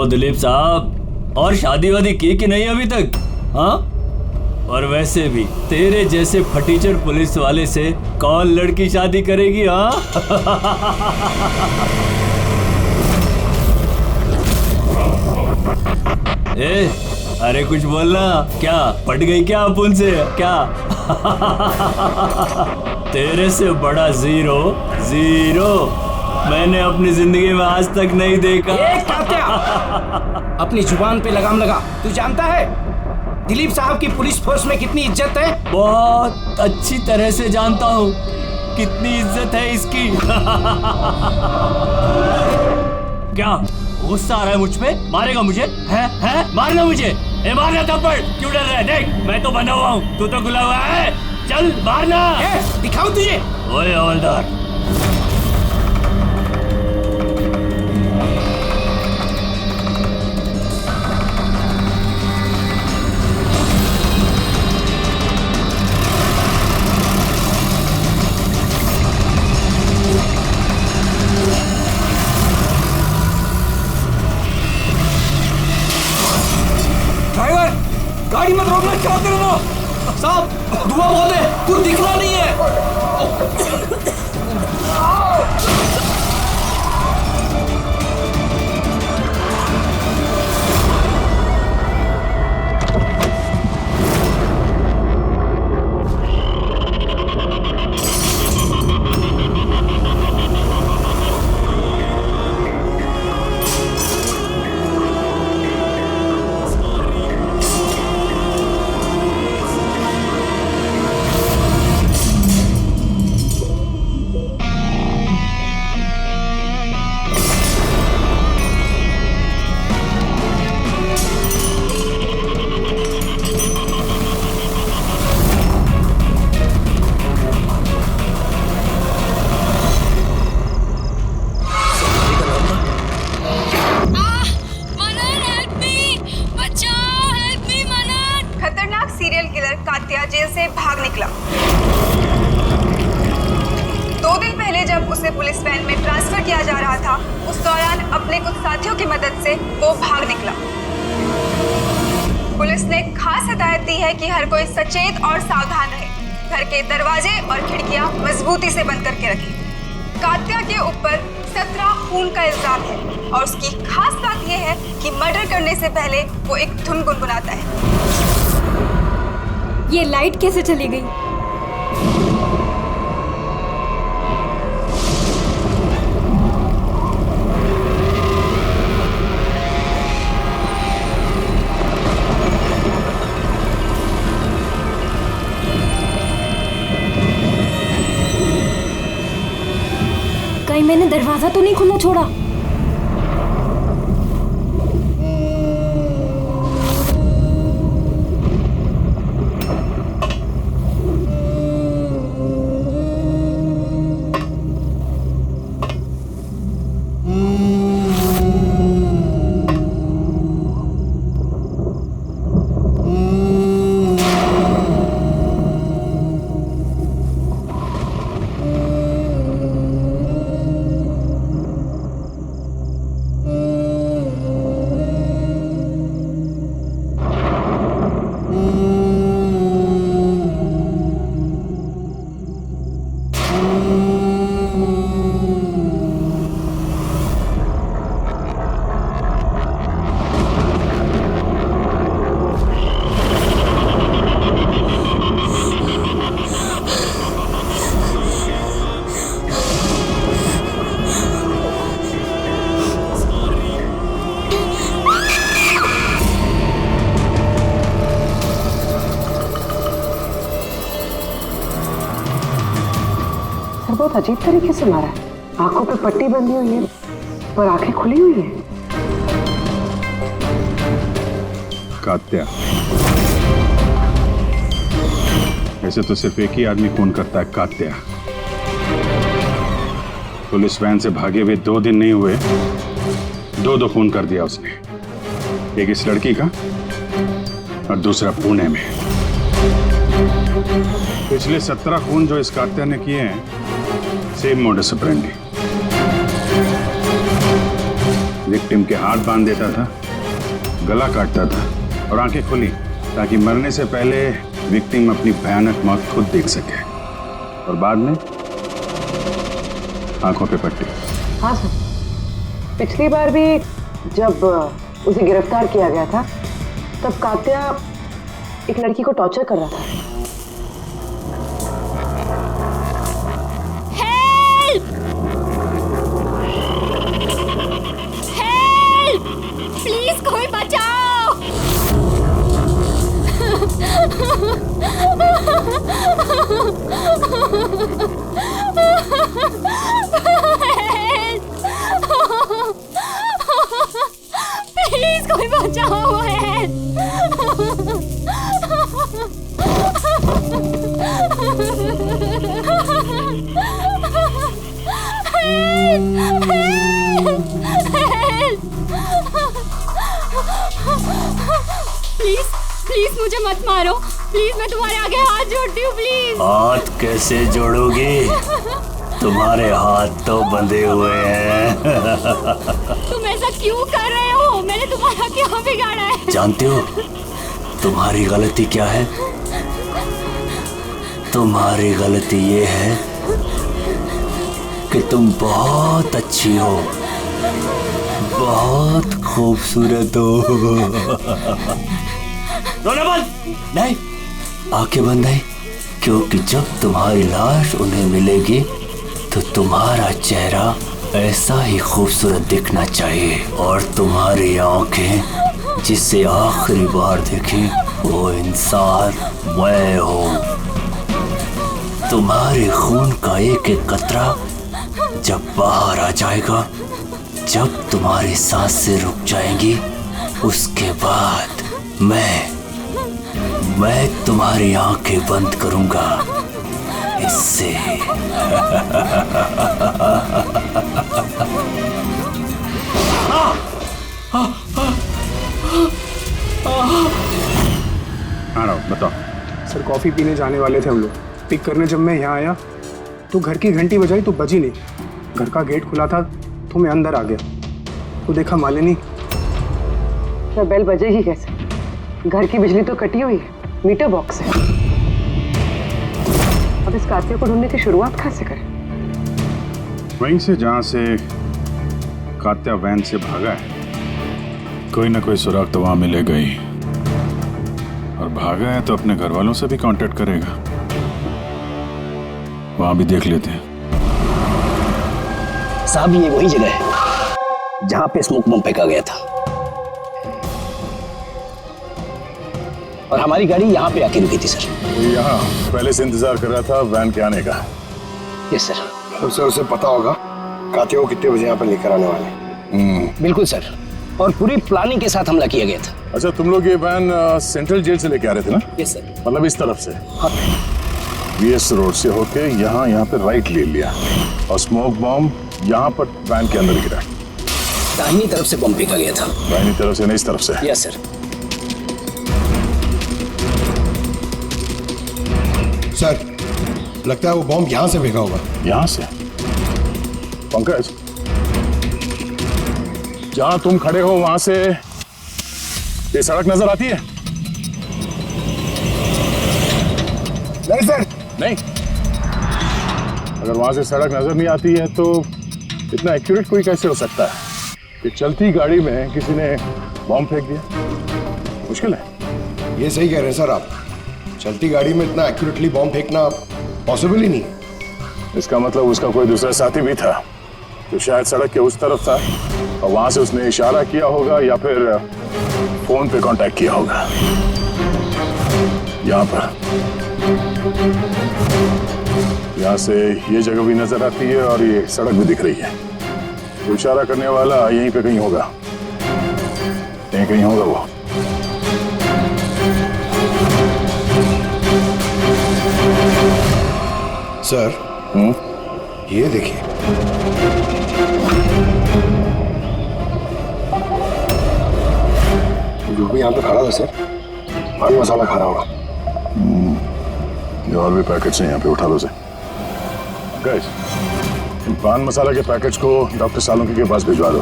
दिलीप साहब, और शादी वादी की कि नहीं अभी तक? हाँ, और वैसे भी तेरे जैसे फटीचर पुलिस वाले से कौन लड़की शादी करेगी? हाँ ए, अरे कुछ बोलना। क्या पट गई क्या अपन से? क्या तेरे से बड़ा जीरो जीरो मैंने अपनी जिंदगी में आज तक नहीं देखा। अपनी जुबान पे लगाम लगा। तू जानता है दिलीप साहब की पुलिस फोर्स में कितनी इज्जत है? बहुत अच्छी तरह से जानता हूँ कितनी इज्जत है इसकी। क्या गुस्सा आ रहा है मुझ पे? मारेगा मुझे? है मारना मुझे? मारना थप्पड़। क्यों डर रहा है? देख मैं तो बना हुआ हूँ, तू तो खुला हुआ है। चल मारना। दिखाओ तुझे। ओए हवलदार, गाड़ी मत रोकना। क्या कर रहे हो साहब? धुआं बहुत है, कुछ दिखना नहीं है। सीरियल किलर कात्या जेल से भाग निकला। 2 दिन पहले जब उसे पुलिस वैन में ट्रांसफर किया जा रहा था, उस दौरान अपने कुछ साथियों की मदद से वो भाग निकला। पुलिस ने खास हिदायत दी है कि हर कोई सचेत और सावधान रहे। घर के दरवाजे और खिड़कियां मजबूती से बंद करके रखें। कात्या के ऊपर 17 खून का इल्जाम है और उसकी खास बात यह है कि मर्डर करने से पहले वो एक धुन गुनगुनाता है। ये लाइट कैसे चली गई? कहीं मैंने दरवाजा तो नहीं खुला छोड़ा? बहुत अजीब तरीके से मारा है। आंखों पे पट्टी बंधी हुई है पर आंखें खुली हुई है। कात्या, वैसे तो सिर्फ एक ही आदमी खून करता है, कात्या। पुलिस वैन से भागे हुए 2 दिन नहीं हुए, 2 खून कर दिया उसने। एक इस लड़की का और दूसरा पुणे में। पिछले 17 खून जो इस कात्या ने किए हैं, सेम मोडस ऑपरेंडी। विक्टिम के हाथ बांध देता था, गला काटता था और आंखें खुली ताकि मरने से पहले विक्टिम अपनी भयानक मौत खुद देख सके, और बाद में आंखों पे पट्टी। हाँ सर, पिछली बार भी जब उसे गिरफ्तार किया गया था तब कात्या एक लड़की को टॉर्चर कर रहा था। हेल्प! हेल्प! प्लीज कोई बचाओ! प्लीज कोई बचाओ! प्लीज प्लीज मुझे मत मारो, प्लीज मैं तुम्हारे आगे हाथ जोड़ती हूँ, प्लीज। हाथ कैसे जोड़ोगी? तुम्हारे हाथ तो बंधे हुए हैं। तुम ऐसा क्यों कर रहे हो? मैंने तुम्हारा क्या बिगाड़ा है? जानते हो तुम्हारी गलती क्या है? तुम्हारी गलती ये है कि तुम बहुत अच्छी हो, बहुत खूबसूरत हो। रोना बंद नहीं, आंखें बंद नहीं, क्योंकि जब तुम्हारी लाश उन्हें मिलेगी तो तुम्हारा चेहरा ऐसा ही खूबसूरत दिखना चाहिए, और तुम्हारी आंखें जिसे आखिरी बार देखी वो इंसान मैं हूँ। तुम्हारे खून का एक एक कतरा जब बाहर आ जाएगा, जब तुम्हारी सांसें रुक जाएंगी, उसके बाद मैं तुम्हारी आंखें बंद करूंगा। इससे बताओ। सर कॉफी पीने जाने वाले थे हम लोग, पिक करने जब मैं यहाँ आया तो घर की घंटी बजाई तो बजी नहीं, घर का गेट खुला था तो मैं अंदर आ गया तो देखा मालिनी। तो बेल बजेगी कैसे? घर की बिजली तो कटी हुई है, मीटर बॉक्स है। अब इस कात्या को ढूंढने की शुरुआत कहाँ से करें? वहीं से जहां से कात्या वैन से भागा है। कोई ना कोई सुराग तो वहां मिलेगा ही, और भागा है तो अपने घर वालों से भी कांटेक्ट करेगा। वहां भी देख लेते हैं। साहब ये वही जगह है जहां पे स्मोक बम फेंका गया था, और हमारी गाड़ी यहाँ पे आके रुकी थी सर। यहाँ पहले से इंतजार कर रहा था वैन के आने का। Yes sir. तो सर उसे पता होगा कात्या को कितने बजे यहाँ पर लेकर आने वाले। बिल्कुल सर, और पूरी प्लानिंग के साथ हमला किया गया था। अच्छा, तुम लोग ये वैन सेंट्रल जेल से लेके आ रहे थे ना? Yes sir. मतलब इस तरफ से? हाँ। बीएस रोड से होके यहाँ पे राइट ले लिया, और स्मोक बम यहाँ पर वैन के अंदर गिरा। दाहिनी तरफ से बम फेंका गया था। दाहिनी तरफ से नहीं, इस तरफ से? Yes sir. सर लगता है वो बॉम्ब यहाँ से फेंका होगा। यहाँ से? पंकज, जहां तुम खड़े हो वहां से ये सड़क नजर आती है? नहीं सर। नहीं? अगर वहां से सड़क नजर नहीं आती है तो इतना एक्यूरेट कोई कैसे हो सकता है कि चलती गाड़ी में किसी ने बॉम्ब फेंक दिया? मुश्किल है। ये सही कह रहे हैं सर आप, चलती गाड़ी में इतना एक्यूरेटली बॉम्ब फेंकना पॉसिबल ही नहीं। इसका मतलब उसका कोई दूसरा साथी भी था जो शायद सड़क के उस तरफ था, और वहां से उसने इशारा किया होगा या फिर फोन पे कांटेक्ट किया होगा। यहाँ पर, यहाँ से ये जगह भी नजर आती है और ये सड़क भी दिख रही है। तो इशारा करने वाला यहीं पे कहीं होगा, यहीं कहीं होगा वो। सर ये देखिए, जो भी यहाँ पे खड़ा था सर, पान मसाला खा रहा होगा। और भी पैकेट्स हैं यहाँ पे, उठा लो से। गाइस, इन पान मसाला के पैकेट्स को डॉक्टर सालुंकी के पास भिजवा दो।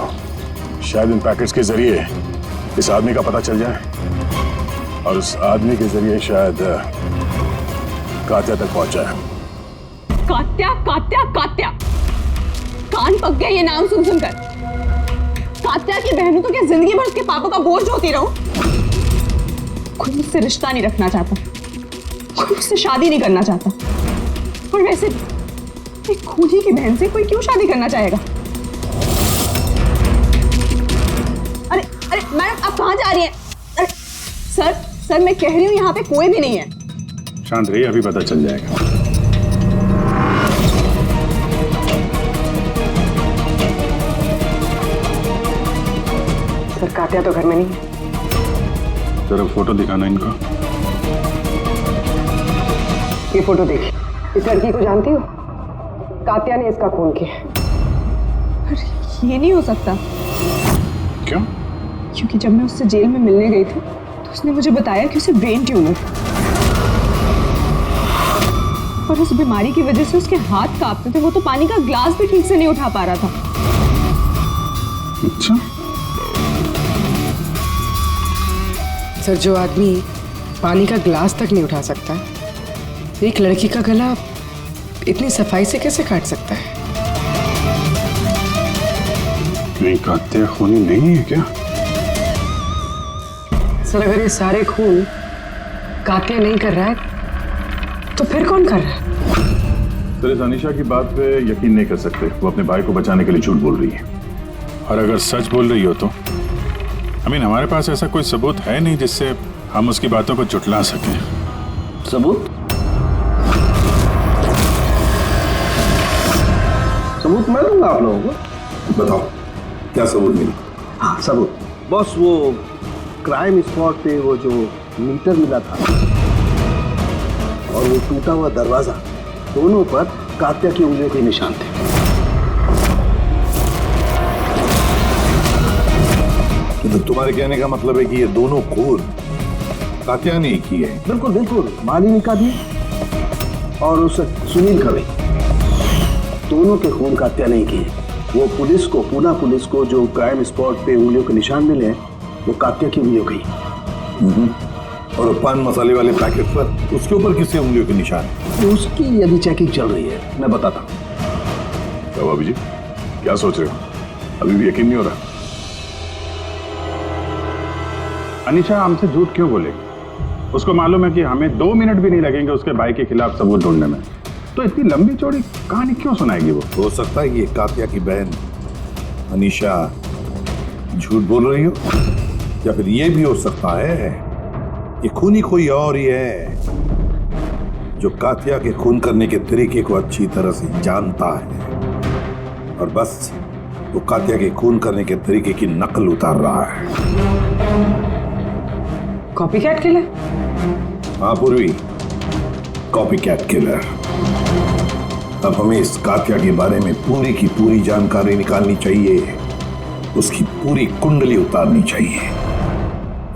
शायद इन पैकेट्स के जरिए इस आदमी का पता चल जाए और उस आदमी के जरिए शायद कात्या तक पहुंच जाए। कात्या कात्या कात्या, कान पक गए ये नाम सुन सुनकर। कात्या की बहनों तो क्या जिंदगी भर उसके पापा का बोझ होती रहूं? कोई मुझसे रिश्ता नहीं रखना चाहता, कोई मुझसे शादी नहीं करना चाहता। और वैसे एक खूनी की बहन से कोई क्यों शादी करना चाहेगा? अरे अरे मैडम, आप कहाँ जा रही हैं? अरे सर मैं कह रही हूँ यहाँ पे कोई भी नहीं है। शांत रहिए, अभी पता चल जाएगा। सर कात्या तो घर में नहीं है। जरा फोटो दिखाना इनको। ये फोटो देखिए। इस लड़की को जानती हो? कात्या ने इसका खून किया। अरे ये नहीं हो सकता। क्यों? क्योंकि जब मैं उससे जेल में मिलने गई थी तो उसने मुझे बताया कि उसे ब्रेन ट्यूमर था और उस बीमारी की वजह से उसके हाथ कांपते थे। वो तो पानी का ग्लास भी ठीक से नहीं उठा पा रहा था। अच्छा, सर जो आदमी पानी का ग्लास तक नहीं उठा सकता, एक लड़की का गला इतनी सफाई से कैसे काट सकता है? नहीं, कात्या खूनी नहीं है क्या? सर अगर ये सारे खून कात्या नहीं कर रहा है तो फिर कौन कर रहा है? सर, इस अनीशा की बात पे यकीन नहीं कर सकते। वो अपने भाई को बचाने के लिए झूठ बोल रही है, और अगर सच बोल रही हो तो हमारे पास ऐसा कोई सबूत है नहीं जिससे हम उसकी बातों को जुटला सकें। सबूत? सबूत मैं दूंगा आप लोगों को। बताओ क्या सबूत मिला? हाँ सबूत बॉस, वो क्राइम स्पॉट पे वो जो मीटर मिला था और वो टूटा हुआ दरवाजा, दोनों पर कात्या की उंगलियों के निशान थे। तो तुम्हारे कहने का मतलब है कि ये दोनों खून कात्या ने की है? बिल्कुल बिल्कुल, मालिनी का भी और उस सुनील का भी। दोनों के खून कात्या नहीं किए। वो पुलिस को, पूना पुलिस को जो क्राइम स्पॉट पे उंगलियों के निशान मिले वो कात्या की उंगलियों के ही। और पान मसाले वाले पैकेट पर उसके ऊपर किसके उंगलियों के निशान? उसकी यदि चेकिंग चल रही है, मैं बताता हूँ। क्या भाभी जी, क्या सोच रहे हो? अभी भी यकीन नहीं हो रहा? अनीशा हमसे झूठ क्यों बोलेगी? उसको मालूम है कि हमें 2 मिनट भी नहीं लगेंगे उसके भाई के खिलाफ सबूत ढूंढने में, तो इतनी लंबी चौड़ी कहानी क्यों सुनाएगी वो? हो सकता है कि ये कात्या की बहन अनीशा झूठ बोल रही हो, या फिर ये भी हो सकता है कि खूनी कोई और ही है जो कात्या के खून करने के तरीके को अच्छी तरह से जानता है और बस वो कात्या के खून करने के तरीके की नकल उतार रहा है। Copycat killer? हाँ पूर्वी, कॉपीकैट किलर। अब हमें इस कात्या के बारे में पूरी की पूरी जानकारी निकालनी चाहिए, उसकी पूरी कुंडली उतारनी चाहिए,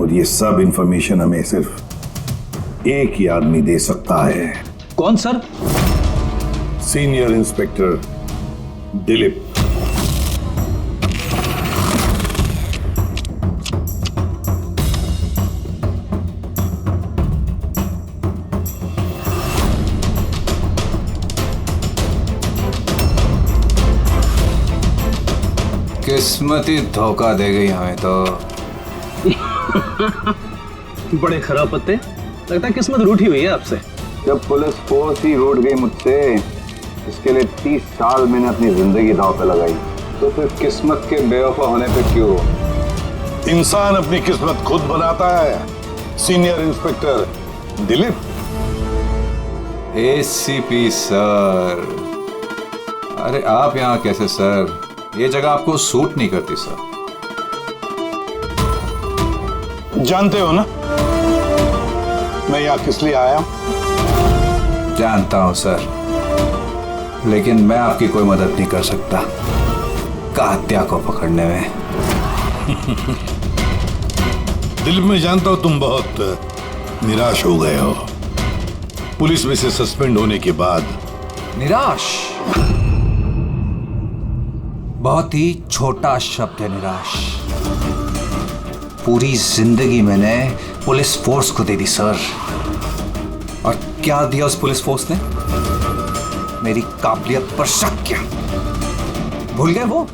और ये सब इंफॉर्मेशन हमें सिर्फ एक ही आदमी दे सकता है। कौन सर? Senior inspector Dilip. किस्मत ही धोखा दे गई हमें तो। बड़े खराब पत्ते, लगता है किस्मत रूठी हुई है आपसे। जब पुलिस फोर्स ही रूठ गई मुझसे, इसके लिए 30 साल मैंने अपनी जिंदगी दांव पे लगाई, तो फिर किस्मत के बेवफा होने पे क्यों? इंसान अपनी किस्मत खुद बनाता है, senior inspector Dilip. ACP sir, अरे आप यहाँ कैसे सर? ये जगह आपको सूट नहीं करती सर। जानते हो ना मैं यहाँ किस लिए आया? जानता हूं सर, लेकिन मैं आपकी कोई मदद नहीं कर सकता कात्या को पकड़ने में। दिलीप, मैं जानता हूं तुम बहुत निराश हो गए हो पुलिस में से सस्पेंड होने के बाद। निराश? बहुत ही छोटा शब्द है निराश। पूरी जिंदगी मैंने पुलिस फोर्स को दे दी सर, और क्या दिया उस पुलिस फोर्स ने? मेरी काबिलियत पर शक किया। भूल गए वो?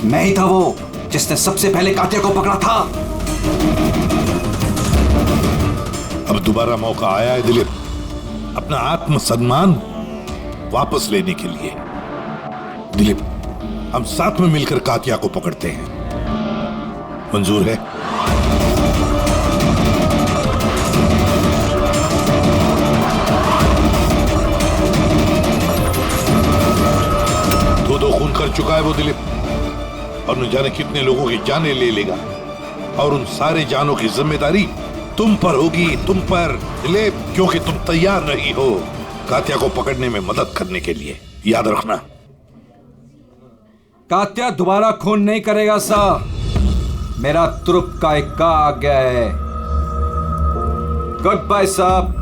मैं ही था वो जिसने सबसे पहले कातिल को पकड़ा था। अब दोबारा मौका आया है दिलीप अपना आत्मसम्मान वापस लेने के लिए। दिलीप, हम साथ में मिलकर कातिया को पकड़ते हैं, मंजूर है? दो खून कर चुका है वो दिलीप, और न जाने कितने लोगों की जानें ले लेगा, और उन सारे जानों की जिम्मेदारी तुम पर होगी, तुम पर दिलीप, क्योंकि तुम तैयार नहीं हो कात्या को पकड़ने में मदद करने के लिए। याद रखना। कात्या दोबारा खून नहीं करेगा साहब, मेरा तुरुप का इक्का आ गया है। गुड बाय साहब।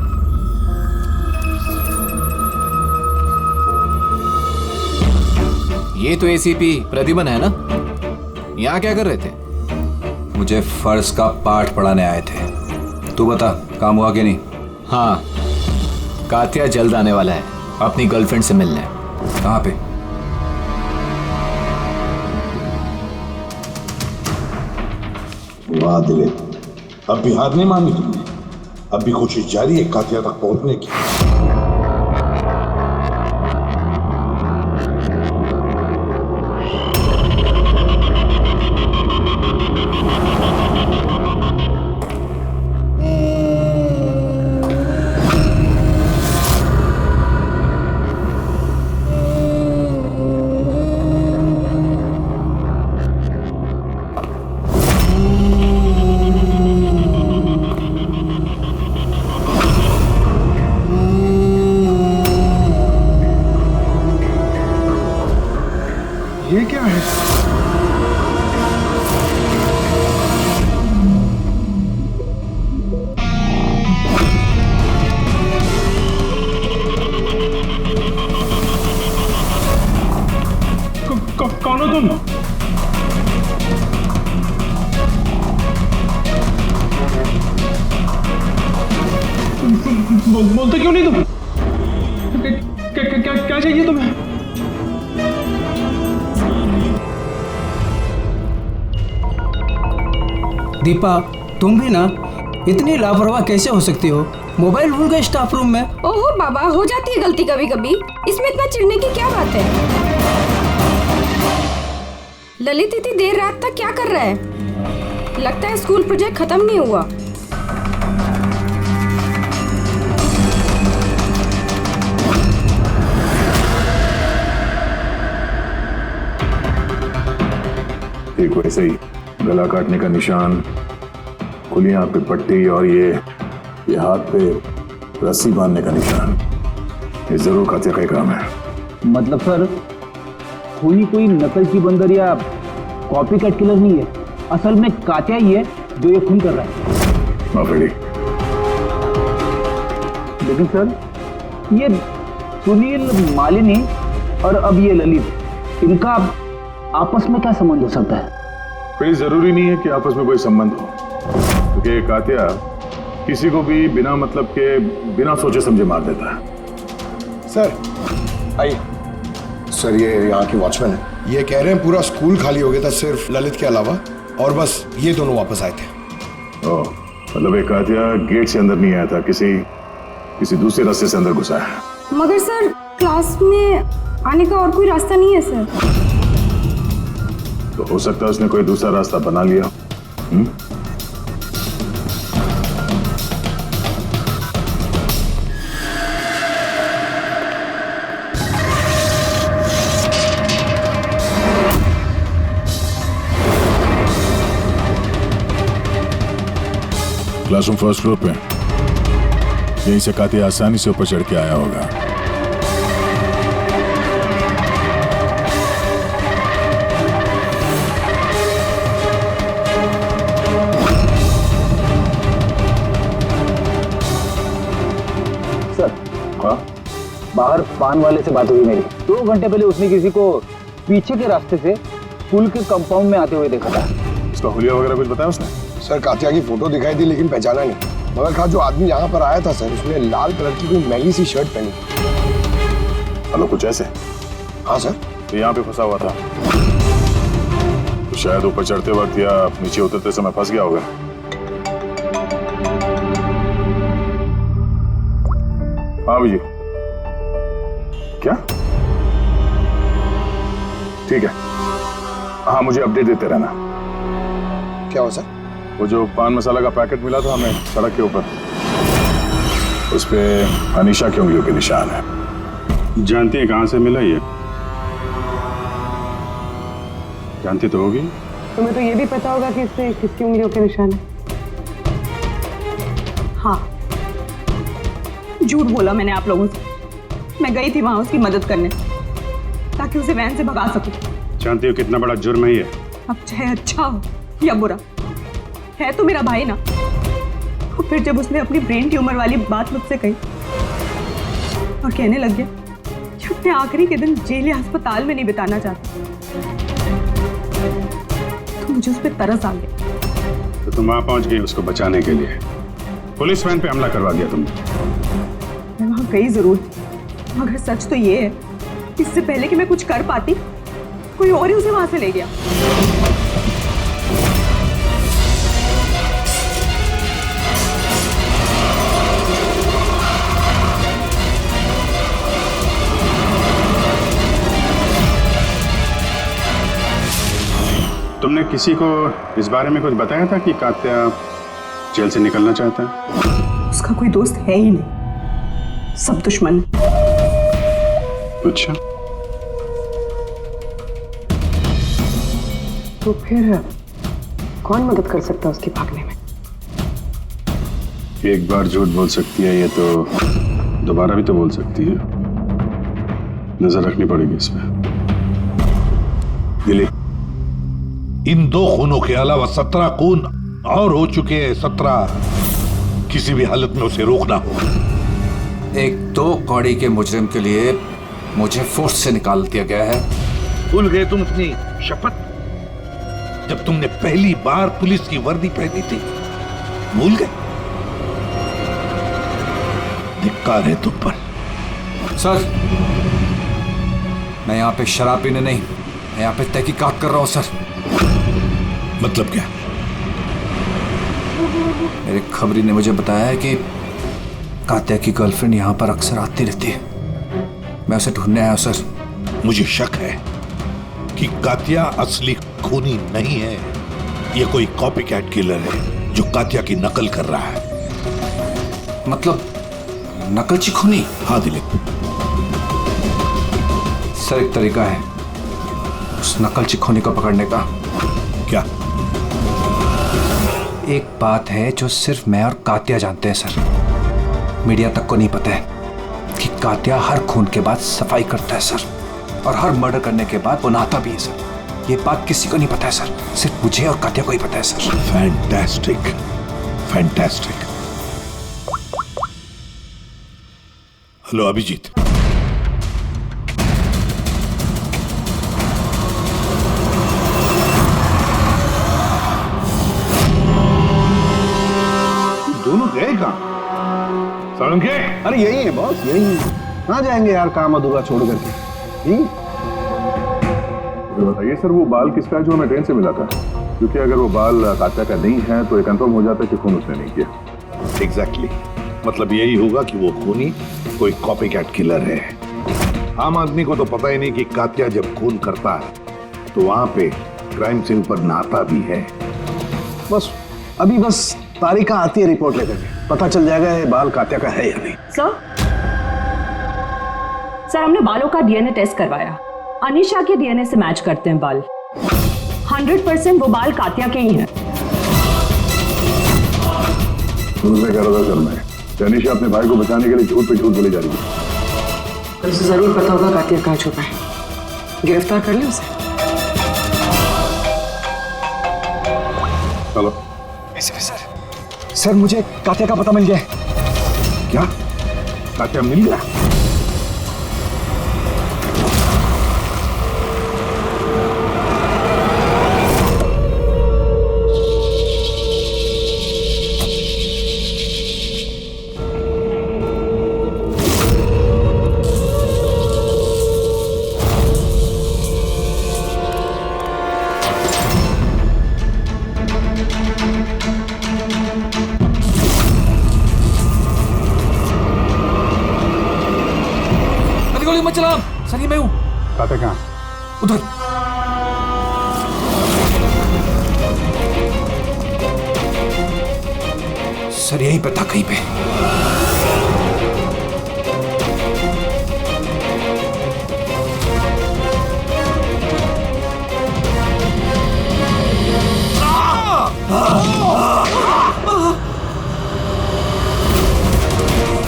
ये तो एसीपी प्रतिबन है ना? यहाँ क्या कर रहे थे? मुझे फर्ज का पाठ पढ़ाने आए थे। तू बता, काम हुआ कि नहीं? हाँ, कात्या जल्द आने वाला है अपनी गर्लफ्रेंड से मिलने। कहाँ पे? वाह दिलीप, अब भी हार नहीं मानी तुमने। अब भी कोशिश जारी है कातिया तक पहुंचने की। ये क्या है? कौन हो तुम? बोलते क्यों नहीं तुम? क्या चाहिए तुम्हें? दीपा, तुम भी ना इतनी लापरवाह कैसे हो सकती हो? मोबाइल भूल गए स्टाफ रूम में। ओहो बाबा, हो जाती है गलती कभी कभी, इसमें इतना चिढ़ने की क्या बात है? ललित इतनी देर रात तक क्या कर रहा है? लगता है स्कूल प्रोजेक्ट खत्म नहीं हुआ। ठीक वैसे ही गला काटने का निशान, खुली आंख पे पट्टी, और ये हाथ पे रस्सी बांधने का निशान, ये जरूर कातिया का ही काम है। मतलब सर, खूनी कोई नकल की बंदर या कॉपी कट किलर नहीं है, असल में कातिया ही है जो ये खून कर रहा है। माफी। लेकिन सर, ये सुनील, मालिनी और अब ये ललित, इनका आपस में क्या संबंध हो सकता है? कोई जरूरी नहीं है कि आपस में कोई संबंध हो, क्योंकि कातिया किसी को भी बिना मतलब के, बिना सोचे समझे मार देता है। सर आइए। सर, ये यहाँ के वॉचमैन है, ये कह रहे हैं पूरा स्कूल खाली हो गया था सिर्फ ललित के अलावा, और बस ये दोनों वापस आए थे। ओह, मतलब एक कातिया गेट से अंदर नहीं आया था, किसी दूसरे रास्ते से अंदर घुसा है। मगर सर, क्लास में आने का और कोई रास्ता नहीं है सर। तो हो सकता है उसने कोई दूसरा रास्ता बना लिया। क्लासरूम फर्स्ट फ्लोर पे, यहीं से कातिया आसानी से ऊपर चढ़ के आया होगा। बाहर पान वाले से बात हुई मेरी। 2 घंटे पहले उसने किसी को पीछे के रास्ते से स्कूल के कंपाउंड में आते हुए देखा था। उसका हुलिया वगैरह कुछ बताया उसने? सर कात्या की फोटो दिखाई थी लेकिन पहचाना नहीं। मगर कहा जो आदमी यहाँ पर आया था सर, उसने लाल कलर की कोई मैली सी शर्ट पहनी। हेलो, कुछ ऐसे? हाँ सर। तो यहाँ पे फंसा हुआ था तो शायद ऊपर चढ़ते वक्त या नीचे उतरते समय फंस गया होगा। हाँ जी, क्या? ठीक है, हाँ मुझे अपडेट देते रहना। क्या हुआ सर? वो जो पान मसाला का पैकेट मिला था हमें सड़क के ऊपर, उस पे अनीशा की उंगलियों के निशान है। जानती है कहाँ से मिला ये? जानती तो होगी। तुम्हें तो ये भी पता होगा कि इससे किसकी उंगलियों के निशान है। हाँ, झूठ बोला मैंने आप लोगों से। मैं गई थी वहां उसकी मदद करने ताकि उसे वैन से भगा सकूं। जानती हो कितना बड़ा जुर्म है ये? अब चाहे अच्छा हो या बुरा, है तो मेरा भाई ना। और फिर जब उसने अपनी ब्रेन ट्यूमर वाली बात मुझसे कही और कहने लग गया कि अपने आखिरी के दिन जेल या अस्पताल में नहीं बिताना चाहता, तो मुझे उस पर तरस आ गया। तो तुम वहां पहुंच गई उसको बचाने के लिए, पुलिस वैन पे हमला करवा दिया तुमने। मैं वहां गई जरूर थी, मगर सच तो ये है, इससे पहले कि मैं कुछ कर पाती, कोई और ही उसे वहां से ले गया। तुमने किसी को इस बारे में कुछ बताया था कि कात्या जेल से निकलना चाहता है? उसका कोई दोस्त है ही नहीं, सब दुश्मन। अच्छा, तो फिर कौन मदद कर सकता है उसकी भागने में? एक बार झूठ बोल सकती है ये तो दोबारा भी तो बोल सकती है। नजर रखनी पड़ेगी इस पे। दिलीप, इन 2 खूनों के अलावा 17 खून और हो चुके हैं। 17 किसी भी हालत में उसे रोकना होगा। एक 2 कौड़ी के मुजरिम के लिए मुझे फोर्स से निकाल दिया गया है। भूल गए तुम अपनी शपथ जब तुमने पहली बार पुलिस की वर्दी पहनी थी? भूल गए? धिक्कार है तुम पर। सर, मैं यहाँ पे शराब पीने नहीं, मैं यहाँ पे तहकीकात कर रहा हूँ सर। मतलब क्या? मेरे खबरी ने मुझे बताया है कि कात्या की गर्लफ्रेंड यहाँ पर अक्सर आती रहती है। मैं उसे ढूंढने आया हूँ सर। मुझे शक है कि कात्या असली खूनी नहीं है। ये कोई कॉपी कैट किलर है जो कात्या की नकल कर रहा है। मतलब नकलची खूनी? हाँ दिलीप। सर, एक तरीका है उस नकलची खूनी को पकड़ने का। क्या? एक बात है जो सिर्फ मैं और कात्या जानते हैं सर। मीडिया तक को नहीं पता है कि कात्या हर खून के बाद सफाई करता है सर, और हर मर्डर करने के बाद वो नहाता भी है सर। ये बात किसी को नहीं पता है सर, सिर्फ मुझे और कात्या को ही पता है sir. Fantastic, fantastic. Hello Abhijeet. दोनों गए कहाँ? सालुंके? अरे यही है बॉस, यही है। कहाँ जाएंगे यार काम अधूरा छोड़ करके? बताइए सर, वो बाल किसका है जो हमें ट्रेन से मिला था? क्योंकि अगर वो बाल कात्या का नहीं है तो ये कंफर्म हो जाता है कि खून उसने नहीं किया। एग्जैक्टली, मतलब यही होगा कि वो खूनी कोई कॉपी कैट किलर है। आम आदमी को तो पता ही नहीं कि कात्या जब खून करता है तो वहां पे क्राइम सीन पर नहाता भी है। बस अभी तारिका आती है रिपोर्ट लेकर के, पता चल जाएगा ये बाल कात्या का है या नहीं। सर, हमने बालों का डीएनए टेस्ट करवाया। अनीशा के डीएनए से मैच करते हैं बाल। 100% वो बाल कात्या के ही हैं। तुमसे कह रहा था सर मैं, अनीशा अपने भाई को बचाने के लिए झूठ पे झूठ बोली जा रही है। उसे जरूर पता होगा कात्या कहाँ छुपा है। गिरफ्तार कर ले उसे। चलो। सर, मुझे कात्या का पता मिल गया। क्या? कात्या मिल गया? गोली मत चला सर, ये मैं हूँ। कात्या कहाँ? उधर। सर यही पता कहीं पे।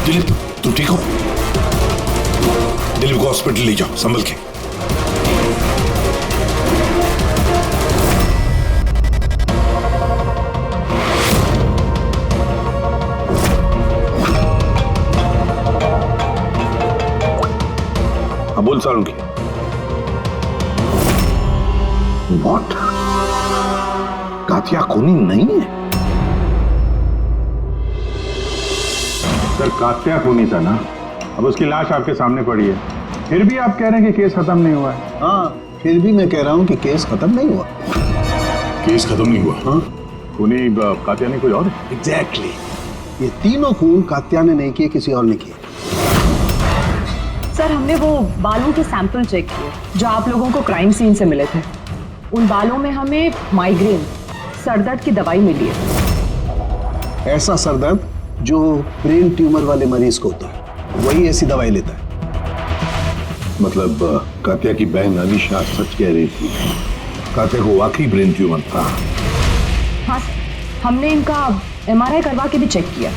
दिलीप तुम ठीक हो? दिलीप को हॉस्पिटल ले जाओ संभल के। हाँ बोल सारुंगी। व्हाट? कात्या खूनी नहीं है? सर कात्या खूनी था ना, अब उसकी लाश आपके सामने पड़ी है, फिर भी आप कह रहे हैं कि केस खत्म नहीं हुआ है। हाँ, फिर भी मैं कह रहा हूँ कि केस खत्म नहीं हुआ। केस खत्म नहीं हुआ? हाँ। खूनी कात्या ने कोई और है? एग्जैक्टली। ये तीनों खून कात्या ने नहीं किए, किसी और ने किए। सर हमने वो बालों के सैंपल चेक किए जो आप लोगों को क्राइम सीन से मिले थे। उन बालों में हमें माइग्रेन, सरदर्द की दवाई मिली है। ऐसा सरदर्द जो ब्रेन ट्यूमर वाले मरीज को होता है, वही ऐसी दवाई लेता है। मतलब कात्या की बहन अनीशा सच कह रही थी, कात्या को वाकई ब्रेन ट्यूमर था। हाँ, हमने इनका MRI करवा के भी चेक किया।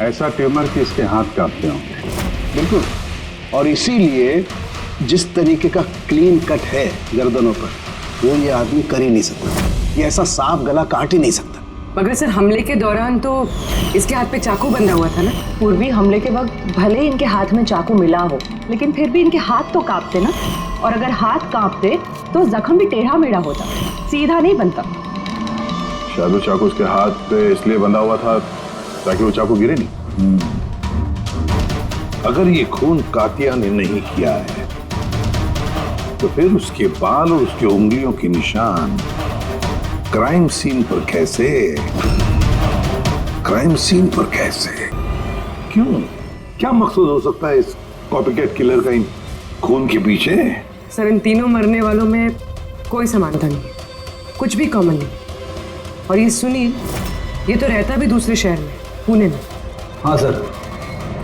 ऐसा ट्यूमर कि इसके हाथ कांपते होंगे। बिल्कुल, और इसीलिए जिस तरीके का क्लीन कट है गर्दनों पर, वो ये आदमी कर ही नहीं सकता। ये ऐसा साफ गला काट ही नहीं सकता। मगर सर हमले के दौरान तो इसके हाथ पे चाकू बंधा हुआ था ना। पूर्वी हमले के वक्त भले इनके हाथ में चाकू मिला हो, लेकिन फिर भी इनके हाथ तो कांपते ना, और अगर हाथ कांपते तो जख्म भी टेढ़ा मेढ़ा होता, सीधा नहीं बनता। शायद वो चाकू उसके हाथ पे इसलिए बंधा हुआ था ताकि वो चाकू गिरे नहीं। अगर ये खून कात्या ने नहीं किया है तो फिर उसके बाल और उसके उंगलियों के निशान क्राइम सीन पर कैसे? क्राइम सीन पर कैसे? क्यों? क्या मकसद हो सकता है इस कॉपीकैट किलर का इन खून के पीछे? सर इन तीनों मरने वालों में कोई समानता नहीं, कुछ भी कॉमन नहीं। और ये सुनील, ये तो रहता भी दूसरे शहर में, पुणे में। हाँ सर,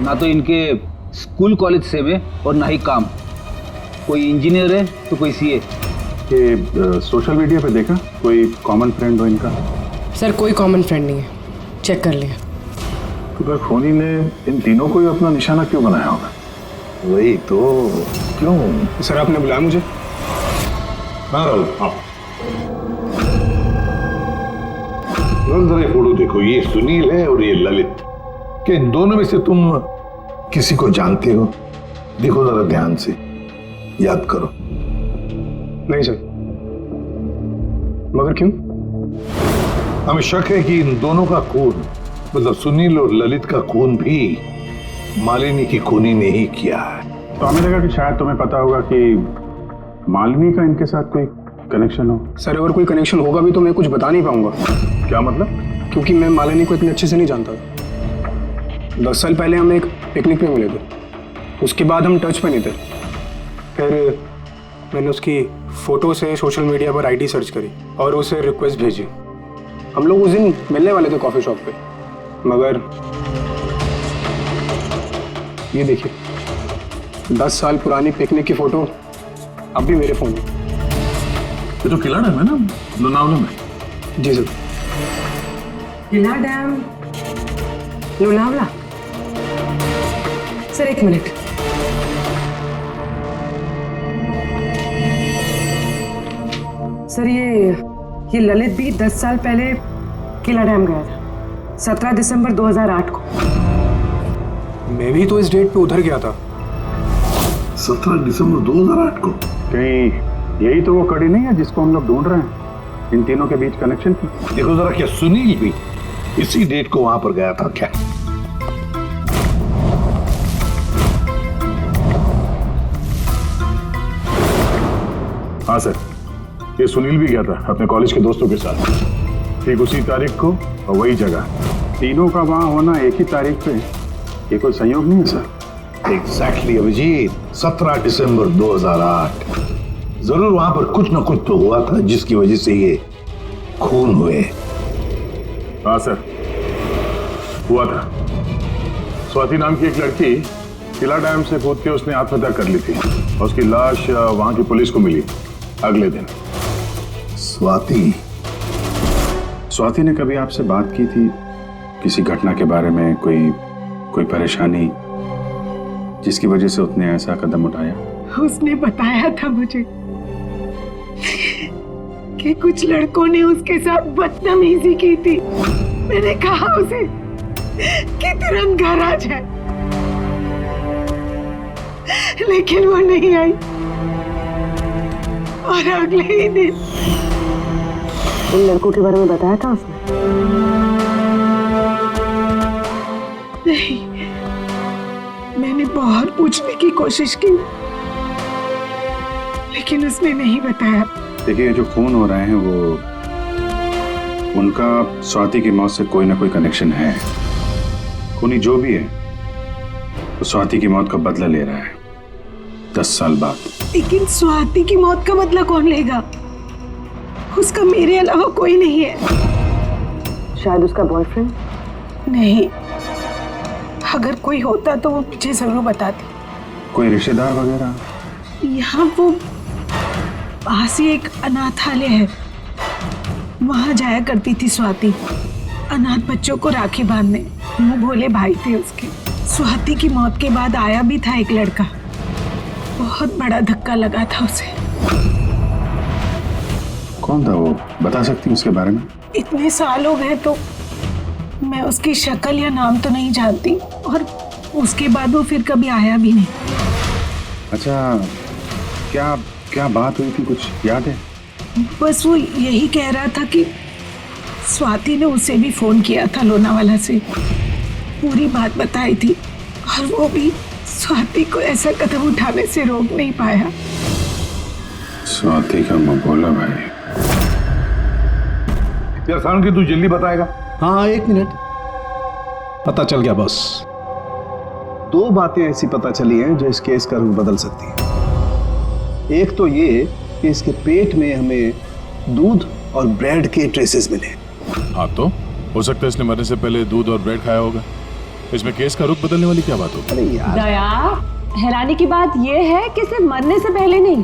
ना तो इनके स्कूल कॉलेज से में और ना ही काम। कोई इंजीनियर है तो कोई CA। कि सोशल मीडिया पे देखा कोई कॉमन फ्रेंड हो इनका? सर कोई कॉमन फ्रेंड नहीं है, चेक कर लिया। तो फिर खूनी ने इन तीनों को ही अपना निशाना क्यों बनाया होगा? वही तो, क्यों? सर आपने बुलाया मुझे? हाँ राहुल, आप जरा फोटो देखो। ये सुनील है और ये ललित। क्या इन दोनों में से तुम किसी को जानते हो? देखो जरा ध्यान से, याद करो। नहीं सर। मगर क्यों? हमें शक है कि इन दोनों का खून, मतलब सुनील और ललित का खून भी मालिनी की खूनी ने ही किया है। तो हमें लगा कि शायद तुम्हें पता होगा कि मालिनी का इनके साथ कोई कनेक्शन हो। सर अगर कोई कनेक्शन होगा भी तो मैं कुछ बता नहीं पाऊंगा। क्या मतलब? क्योंकि मैं मालिनी को इतने अच्छे से नहीं जानता। 10 साल पहले हम एक पिकनिक पे मिले थे, उसके बाद हम टच पे नहीं थे। फिर मैंने उसकी फ़ोटो से सोशल मीडिया पर ID सर्च करी और उसे रिक्वेस्ट भेजी। हम लोग उस दिन मिलने वाले थे कॉफ़ी शॉप पे, मगर ये देखिए 10 साल पुरानी पिकनिक की फ़ोटो अब भी मेरे फ़ोन में। ये तो किला डैम है ना, लोनावला में? जी सर। किला डैम, लोनावला? सर एक मिनट। सर ये ललित भी 10 साल पहले किला डैम गया था, 17 दिसंबर 2008 को। मैं भी तो इस डेट पे उधर गया था। 17 दिसंबर 2008 को? कहीं यही तो वो कड़ी नहीं है जिसको हम लोग ढूंढ रहे हैं, इन तीनों के बीच कनेक्शन की? देखो जरा, क्या सुनील भी इसी डेट को वहां पर गया था क्या? हाँ सर, ये सुनील भी गया था अपने कॉलेज के दोस्तों के साथ, ठीक उसी तारीख को और वही जगह। तीनों का वहां होना एक ही तारीख पे, ये कोई संयोग नहीं है सर? एग्जैक्टली अभिजीत, 17 दिसंबर 2008। जरूर वहां पर कुछ ना कुछ तो हुआ था जिसकी वजह से ये खून हुए। हाँ सर, हुआ था। स्वाति नाम की एक लड़की किला डैम से कूद के उसने आत्महत्या कर ली थी और उसकी लाश वहां की पुलिस को मिली अगले दिन। स्वाति ने कभी आपसे बात की थी किसी घटना के बारे में, कोई परेशानी जिसकी वजह से उसने ऐसा कदम उठाया? उसने बताया था मुझे कि कुछ लड़कों ने उसके साथ बदतमीजी की थी। मैंने कहा उसे कि तुरंत घर आ जाए, लेकिन वो नहीं आई और अगले ही दिन इन लड़कों के बारे में बताया था उसने? नहीं, मैंने बहुत पूछने की कोशिश की लेकिन उसने नहीं बताया। देखिए, जो खून हो रहे हैं वो उनका स्वाति की मौत से कोई ना कोई कनेक्शन है। खूनी जो भी है वो स्वाति की मौत का बदला ले रहा है 10 साल बाद। लेकिन स्वाति की मौत का बदला कौन लेगा? उसका मेरे अलावा कोई नहीं है। शायद उसका बॉयफ्रेंड? नहीं, अगर कोई होता तो वो मुझे जरूर बताती। कोई रिश्तेदार वगैरह? यहाँ वो पास ही एक अनाथालय है, वहां जाया करती थी स्वाति अनाथ बच्चों को राखी बांधने। मुंह भोले भाई थे उसके। स्वाति की मौत के बाद आया भी था एक लड़का, बहुत बड़ा धक्का लगा था उसे। कौन था वो, बता सकती हैं उसके बारे में? इतने साल हो गए तो मैं उसकी शक्ल या नाम तो नहीं जानती, और उसके बाद वो फिर कभी आया भी नहीं। अच्छा, क्या बात हुई थी, कुछ याद है? बस वो यही कह रहा था कि स्वाति ने उसे भी फोन किया था लोनावाला से, पूरी बात बताई थी, और वो भी स्वाति को ऐसा कदम उठाने से रोक नहीं पाया। स्वाति का मबोला भाई। यार सारण की तू जल्दी बताएगा? हाँ, 1 मिनट। पता चल गया बॉस। 2 बातें ऐसी पता चली हैं जो इस केस का रुख बदल सकती हैं। एक तो ये कि इसके पेट में हमें दूध और ब्रेड के ट्रेसेस मिले। हाँ, तो हो सकता है इसने मरने से पहले दूध और ब्रेड खाया होगा। इसमें केस का रुख बदलने वाली क्या बात होगी? अरे यार, दया, हैरानी की बात यह है कि सिर्फ मरने से पहले नहीं,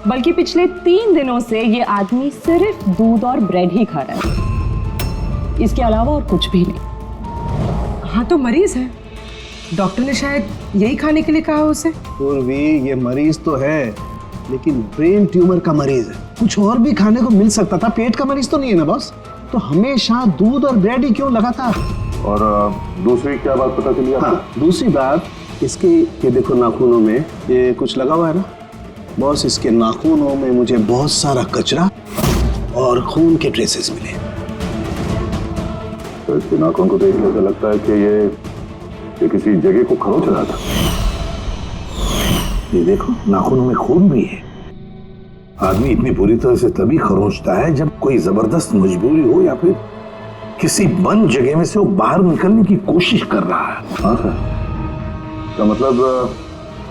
बल्कि पिछले 3 दिनों से ये आदमी सिर्फ दूध और ब्रेड ही खा रहा है, इसके अलावा और कुछ भी नहीं। हाँ, तो मरीज है, डॉक्टर ने शायद यही खाने के लिए कहा उसे। पूर्वी, ये मरीज तो है, लेकिन ब्रेन ट्यूमर का मरीज है। कुछ और भी खाने को मिल सकता था, पेट का मरीज तो नहीं है ना बॉस। तो हमेशा दूध और ब्रेड ही क्यों लगातार? और दूसरी क्या बात पता चली? हाँ, दूसरी बात इसके, ये देखो नाखूनों में ये कुछ लगा हुआ है ना बॉस। इसके नाखूनों में मुझे बहुत सारा कचरा और खून के ट्रेसेस मिले। तो इसके नाखून को देखने से लगता है कि ये किसी जगह को खरोच रहा था। ये देखो, नाखूनों में खून भी है। आदमी इतनी बुरी तरह से तभी खरोंचता है जब कोई जबरदस्त मजबूरी हो या फिर किसी बंद जगह में से वो बाहर निकलने की कोशिश कर रहा है। हाँ सर, तो मतलब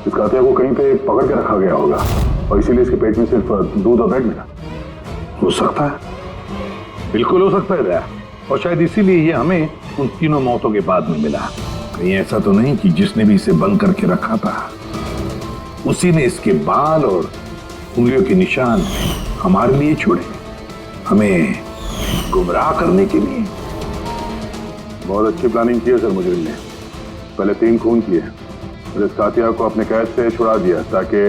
इस कातिया को कहीं पे पकड़ के रखा गया होगा और इसीलिए इसके पेट में सिर्फ दूध और ब्रेड मिला। हो सकता है, बिल्कुल हो सकता है दया। और शायद इसीलिए ये हमें उन तीनों मौतों के बाद में मिला। कहीं ऐसा तो नहीं कि जिसने भी इसे बंद करके रखा था उसी ने इसके बाल और उंगलियों के निशान हमारे लिए छोड़े, हमें गुमराह करने के लिए। बहुत अच्छी प्लानिंग की है सर मुजरिम ने। पहले 3 खून किए और इस कातिया को अपने कैद से छुड़ा दिया ताकि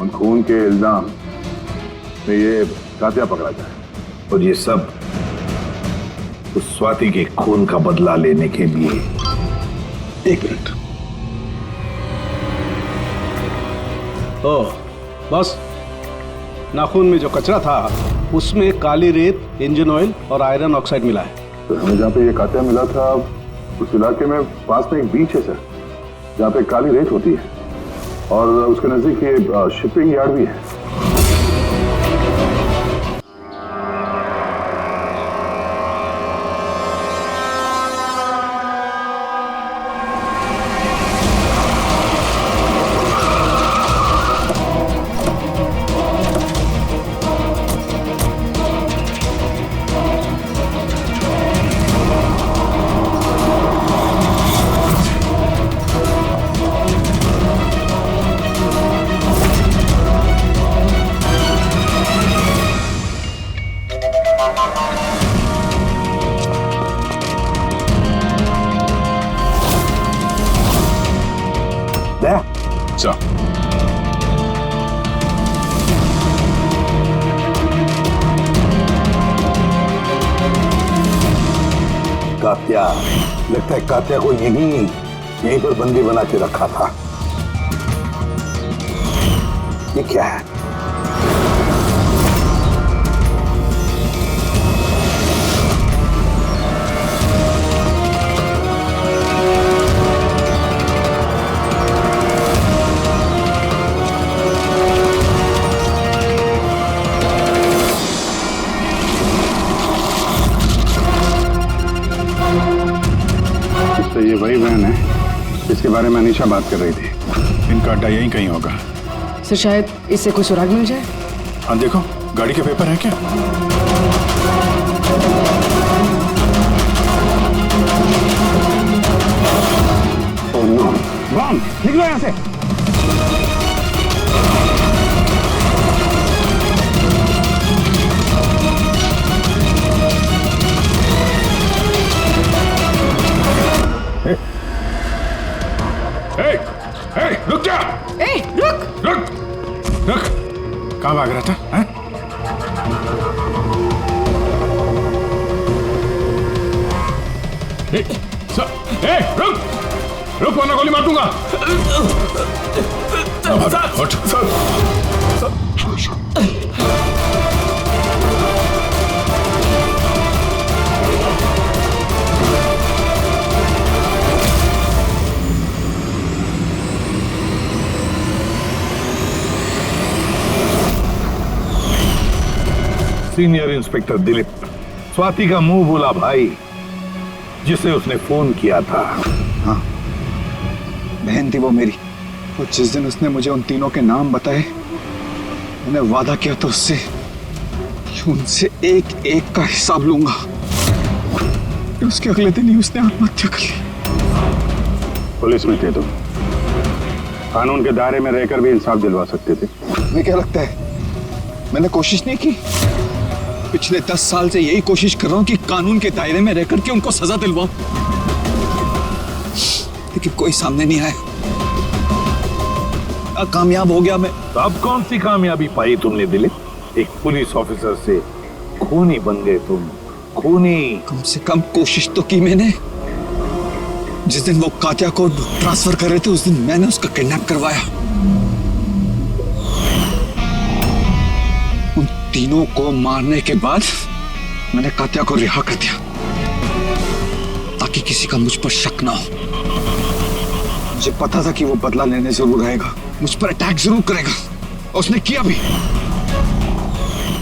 उन खून के इल्जाम में ये कातिया पकड़ा जाए। और ये सब उस स्वाति के खून का बदला लेने के लिए। 1 मिनट। ओह बस, नाखून में जो कचरा था उसमें काली रेत, इंजन ऑयल और आयरन ऑक्साइड मिला है। तो हमें जहाँ पे ये कातिया मिला था उस इलाके में पास में एक बीच है सर, जहाँ पे काली रेत होती है और उसके नजदीक ये शिपिंग यार्ड भी है। So. कात्या, लगता है कात्या को यहीं पर बंदी बना के रखा था। ये क्या है? तो ये वही वैन है जिसके बारे में अनीशा बात कर रही थी। इनका अड्डा यहीं कहीं होगा। सर शायद इससे कोई सुराग मिल जाए। हाँ देखो, गाड़ी के पेपर है क्या? ओह नो, बम! निकलो यहाँ से! रुक जा! रुक! रुक! कहाँ भाग रहा था? हैं? रुक वरना गोली मार दूंगा। सीनियर इंस्पेक्टर दिलीप, स्वाति का मुंह बोला भाई जिसे उसने फोन किया था। हाँ, बहन थी वो मेरी। वो जिस दिन उसने मुझे उन तीनों के नाम बताए, मैंने वादा किया था उससे कि उनसे एक एक का हिसाब लूंगा। उसके अगले दिन ही उसने आत्महत्या कर ली। पुलिस में थे तुम, कानून के दायरे में रहकर भी इंसाफ दिलवा सकते थे। तुम्हें क्या लगता है मैंने कोशिश नहीं की? पिछले 10 साल से यही कोशिश कर रहा हूं कि कानून के दायरे में रहकर के उनको सजा दिलवाऊं, लेकिन कोई सामने नहीं आया। कामयाब हो गया मैं। तो अब कौन सी कामयाबी पाई तुमने दिलीप? एक पुलिस ऑफिसर से खूनी बन गए तुम, खूनी। कम से कम कोशिश तो की मैंने। जिस दिन वो कात्या को ट्रांसफर कर रहे थे उस दिन मैंने उसका किडनैप करवाया। उन तीनों को मारने के बाद मैंने कात्या को रिहा कर दिया ताकि किसी का मुझ पर शक ना हो। मुझे पता था कि वो बदला लेने जरूर आएगा, मुझ पर अटैक जरूर करेगा, और उसने किया भी।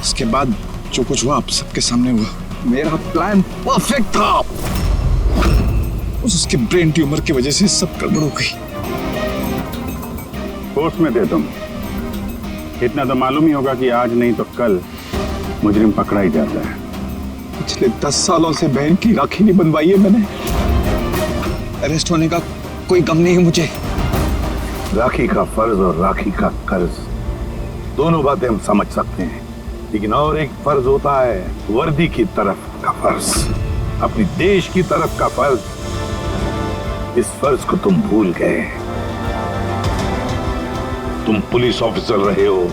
इसके बाद जो कुछ हुआ आप सबके सामने हुआ। मेरा प्लान परफेक्ट था, उसके ब्रेन ट्यूमर की वजह से सब गड़बड़ हो गई। फोर्स में थे तुम, इतना तो मालूम ही होगा कि आज नहीं तो कल मुजरिम पकड़ा ही जाता है। पिछले 10 सालों से बहन की राखी नहीं बनवाई है मैंने। अरेस्ट होने का कोई गम नहीं है मुझे। राखी का फर्ज और राखी का कर्ज दोनों बातें हम समझ सकते हैं, लेकिन और एक फर्ज होता है वर्दी की तरफ का फर्ज, अपनी देश की तरफ का फर्ज। इस फर्ज को तुम भूल गए। तुम पुलिस ऑफिसर रहे हो,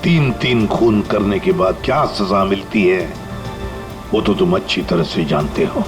3 खून करने के बाद क्या सजा मिलती है वो तो तुम अच्छी तरह से जानते हो।